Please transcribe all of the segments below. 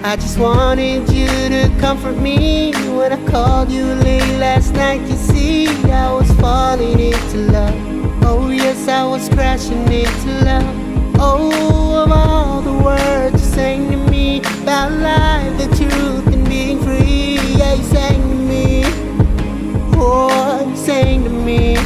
I just wanted you to comfort me when I called you late last night. You see, I was falling into love. Oh yes, I was crashing into love. Oh, of all the words you sang to me about life, the truth, and being free. Yeah, you sang to me. Oh, you sang to me.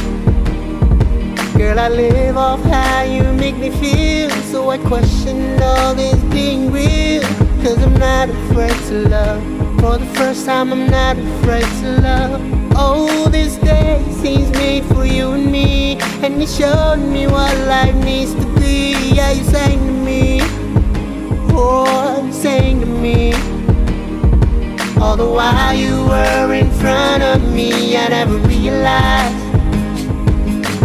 Girl, I live off how you make me feel, so I question all this being real. Cause I'm not afraid to love. For the first time I'm not afraid to love. Oh, this day seems made for you and me, and you showed me what life needs to be. Yeah, you sang to me. Oh, you sang to me. All the while you were in front of me, I never realized.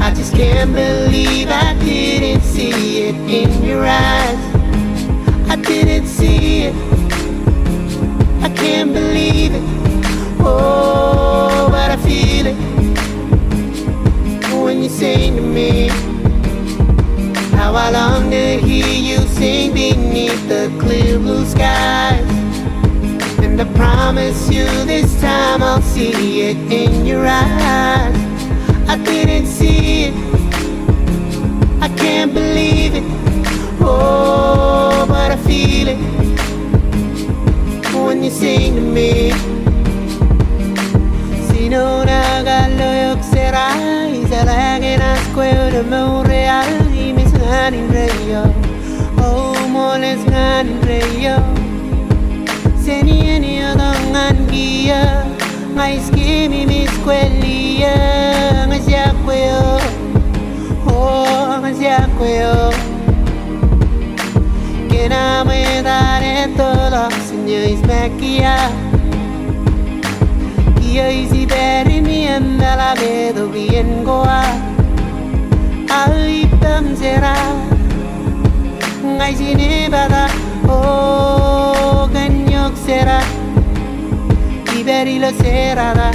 I just can't believe I didn't see it in your eyes. I didn't see it. I can't believe it. Oh, but I feel it when you sing to me. How I long to hear you sing beneath the clear blue skies. And I promise you this time I'll see it in your eyes. I didn't see it. I can't believe it. Oh, but I feel it when you sing to me. Sino nagaloyok serai salagin asqueo de meu real y mis ganin reyo. Oh, moles ganin reyo. Seni ni adong angia, ngai skimi mis quelia, ngai siaqueo. Oh, ngai siaqueo. Que na me daré todo, señor Ismaquia. Que hoy si beri mi anda la vedo bien goa. Ay, tam será. Ngai sini bada. Oh, ganyok será. Y beri lo será.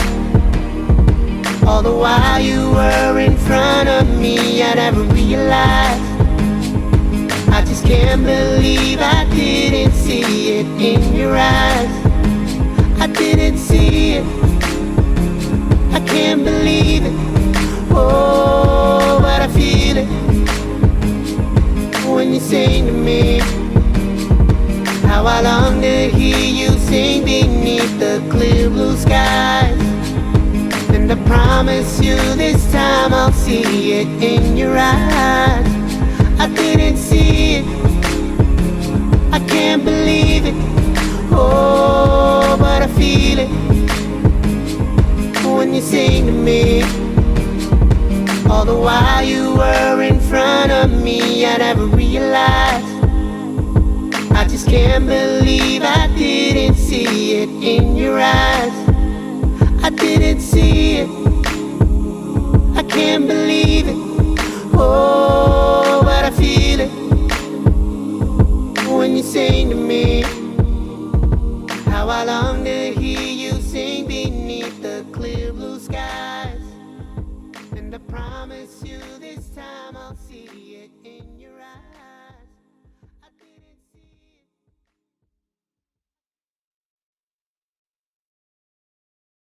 All the while you were in front of me, I never realized. I just can't believe I didn't see it in your eyes. I didn't see it. I can't believe it. Oh, but I feel it when you sing to me. How I long to hear you sing beneath the clear blue skies. And I promise you this time I'll see it in your eyes. I didn't see it. I can't believe it. Oh, but I feel it when you sing to me. All the while you were in front of me, I never realized. I just can't believe I didn't see it in your eyes. I didn't see it. I can't believe it. Oh, but I feel it when you sing to me. How I long to hear you sing beneath the clear blue skies. And I promise you this time I'll